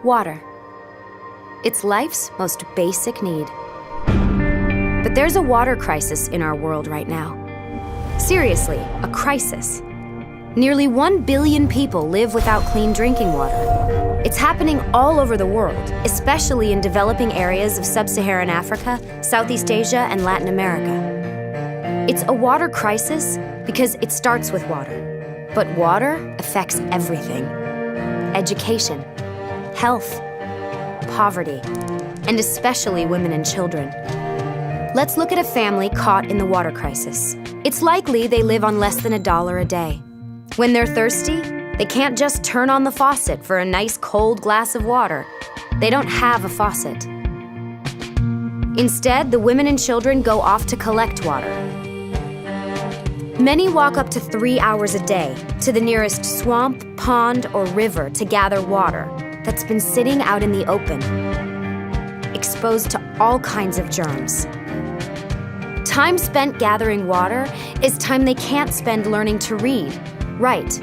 Water. It's life's most basic need. But there's a water crisis in our world right now. Seriously, a crisis. Nearly 1 billion people live without clean drinking water. It's happening all over the world, especially in developing areas of sub-Saharan Africa, Southeast Asia, and Latin America. It's a water crisis because it starts with water. But water affects everything. Education, health, poverty, and especially women and children. Let's look at a family caught in the water crisis. It's likely they live on less than $1 a day. When they're thirsty, they can't just turn on the faucet for a nice cold glass of water. They don't have a faucet. Instead, the women and children go off to collect water. Many walk up to 3 hours a day to the nearest swamp, pond, or river to gather water that's been sitting out in the open, exposed to all kinds of germs. Time spent gathering water is time they can't spend learning to read, write,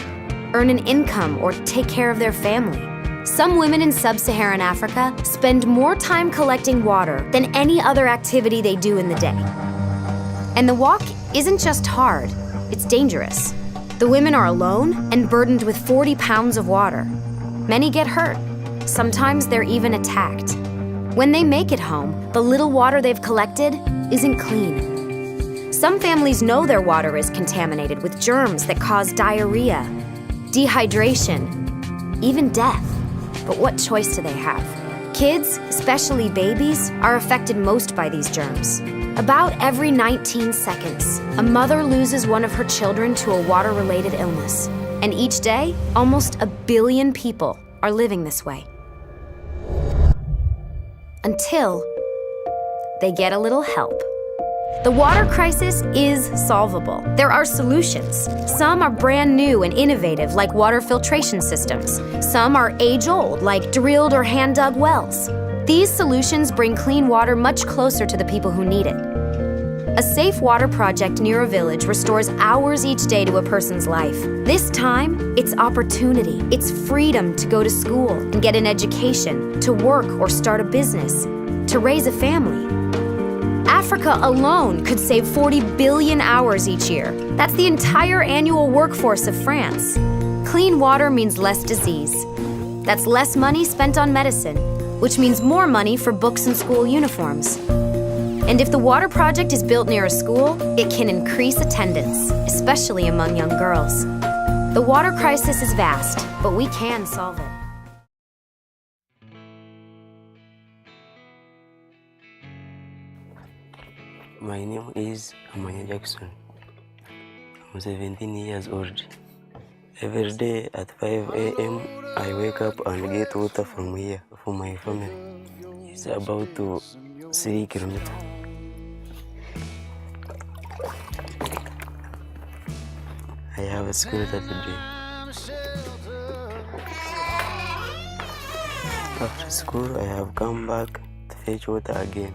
earn an income, or take care of their family. Some women in sub-Saharan Africa spend more time collecting water than any other activity they do in the day. And the walk isn't just hard, it's dangerous. The women are alone and burdened with 40 pounds of water. Many get hurt. Sometimes they're even attacked. When they make it home, the little water they've collected isn't clean. Some families know their water is contaminated with germs that cause diarrhea, dehydration, even death. But what choice do they have? Kids, especially babies, are affected most by these germs. About every 19 seconds, a mother loses one of her children to a water-related illness. And each day, almost 1 billion people are living this way. Until they get a little help. The water crisis is solvable. There are solutions. Some are brand new and innovative, like water filtration systems. Some are age-old, like drilled or hand-dug wells. These solutions bring clean water much closer to the people who need it. A safe water project near a village restores hours each day to a person's life. This time, it's opportunity. It's freedom to go to school and get an education, to work or start a business, to raise a family. Africa alone could save 40 billion hours each year. That's the entire annual workforce of France. Clean water means less disease. That's less money spent on medicine, which means more money for books and school uniforms. And if the water project is built near a school, it can increase attendance, especially among young girls. The water crisis is vast, but we can solve it. My name is Amanya Jackson. I'm 17 years old. Every day at 5 a.m. I wake up and get water from here for my family. It's about 3 kilometers. I have a school that day. After school, I have come back to fetch water again.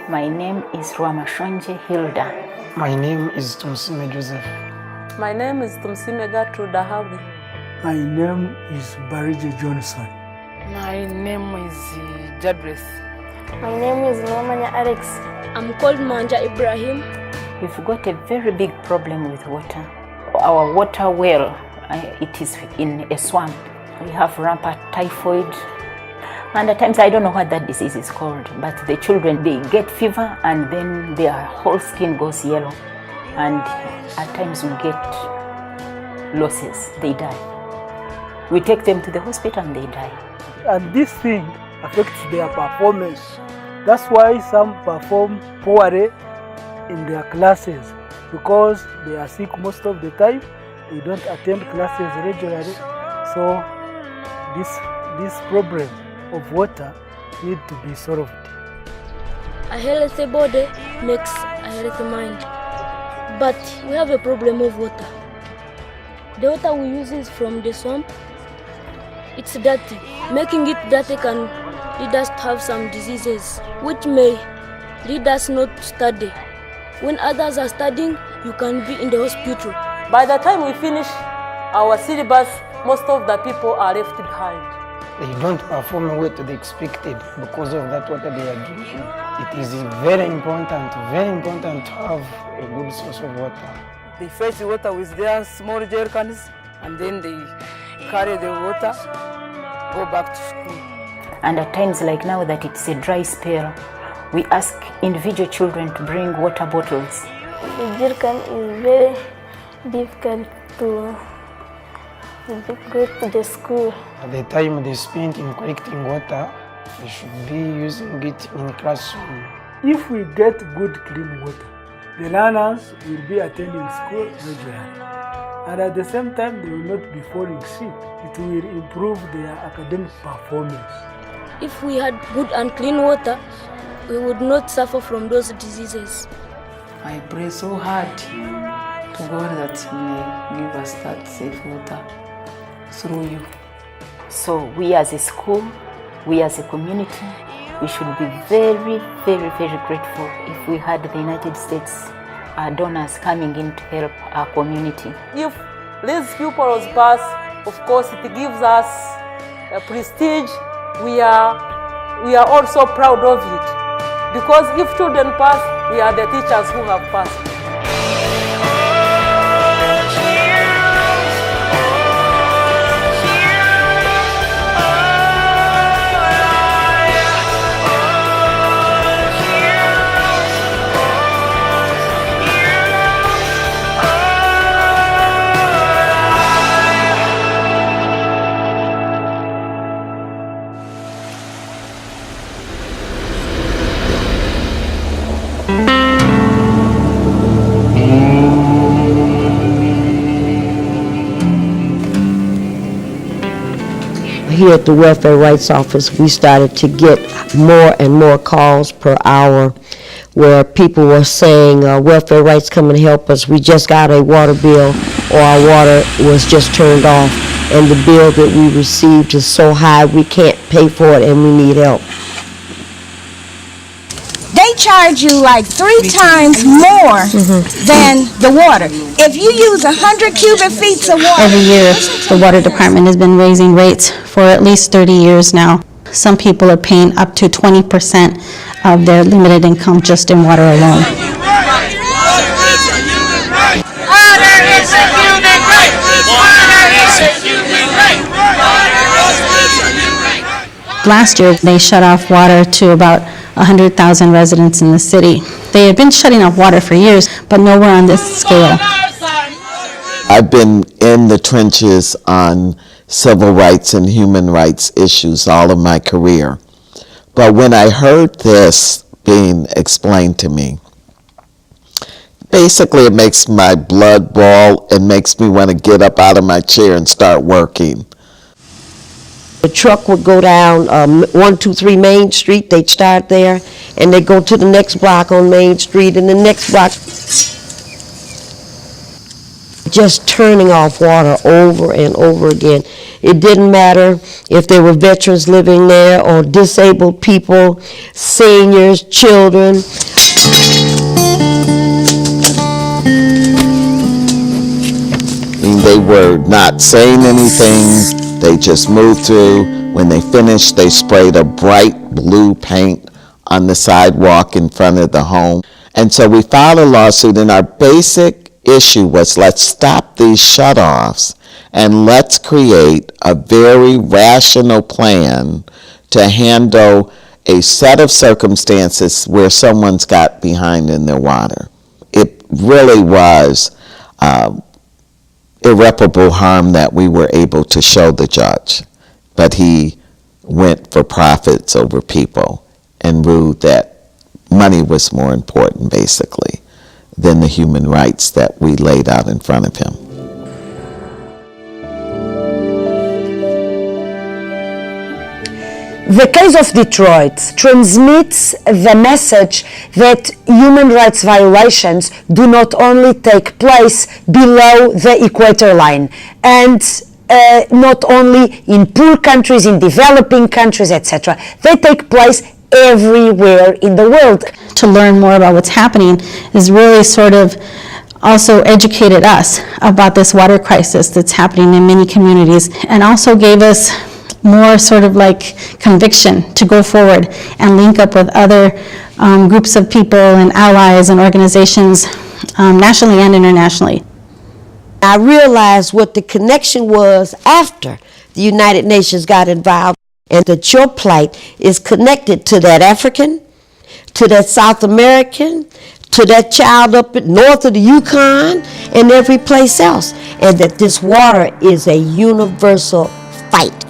My name is Rwamashonje Hilda. My name is Tumsime Joseph. My name is Tumsime Gertrude Dahabi. My name is Barije Johnson. My name is Jadris. My name is Nomanya Alex. I'm called Manja Ibrahim. We've got a very big problem with water. Our water well, it is in a swamp. We have rampant typhoid. And at times I don't know what that disease is called, but the children, they get fever and then their whole skin goes yellow. And at times we get losses, they die. We take them to the hospital and they die. And this thing affects their performance. That's why some perform poorly in their classes, because they are sick most of the time. They don't attend classes regularly. So this problem of water need to be solved. A healthy body makes a healthy mind. But we have a problem of water. The water we use is from the swamp. It's dirty. Making it dirty can lead us to have some diseases, which may lead us not to study When others are studying, you can be in the hospital. By the time we finish our syllabus, most of the people are left behind. They don't perform well to the expected because of that water they are drinking. It is very important to have a good source of water. They fetch the water with their small jerrycans and then they carry the water, go back to school. And at times like now that it's a dry spell, we ask individual children to bring water bottles. The jerrycan is very difficult to go to the school. At the time they spend in collecting water, they should be using it in classroom. If we get good clean water, the learners will be attending school regularly. And at the same time, they will not be falling sick. It will improve their academic performance. If we had good and clean water, we would not suffer from those diseases. I pray so hard to God that He may give us that safe water through you. So we as a school, we as a community, we should be very, very, very grateful if we had the United States donors coming in to help our community. If these pupils pass, of course it gives us a prestige. We are also proud of it. Because if children pass, we are the teachers who have passed. Here at the Welfare Rights Office, we started to get more and more calls per hour where people were saying, welfare rights come and help us. We just got a water bill, or our water was just turned off, and the bill that we received is so high we can't pay for it and we need help. They charge you like 3 times more than the water. If you use 100 cubic feet of water. Every year, the water department has been raising rates for at least 30 years now. Some people are paying up to 20% of their limited income just in water alone. Last year, they shut off water to about 100,000 residents in the city. They had been shutting off water for years, but nowhere on this scale. I've been in the trenches on civil rights and human rights issues all of my career. But when I heard this being explained to me, basically it makes my blood boil and makes me want to get up out of my chair and start working. The truck would go down 123 Main Street, they'd start there, and they'd go to the next block on Main Street, and the next block. Just turning off water over and over again. It didn't matter if there were veterans living there or disabled people, seniors, children. They were not saying anything. They just moved through. When they finished, they sprayed a bright blue paint on the sidewalk in front of the home. And so we filed a lawsuit, and our basic issue was, let's stop these shutoffs and let's create a very rational plan to handle a set of circumstances where someone's got behind in their water. It really was irreparable harm that we were able to show the judge, but he went for profits over people and ruled that money was more important, basically, than the human rights that we laid out in front of him. The case of Detroit transmits the message that human rights violations do not only take place below the equator line, and not only in poor countries, in developing countries, etc. They take place everywhere in the world. to learn more about what's happening has really sort of also educated us about this water crisis that's happening in many communities, and also gave us more sort of like conviction to go forward and link up with other groups of people and allies and organizations nationally and internationally. I realized what the connection was after the United Nations got involved, and that your plight is connected to that African, to that South American, to that child up north of the Yukon, and every place else, and that this water is a universal fight.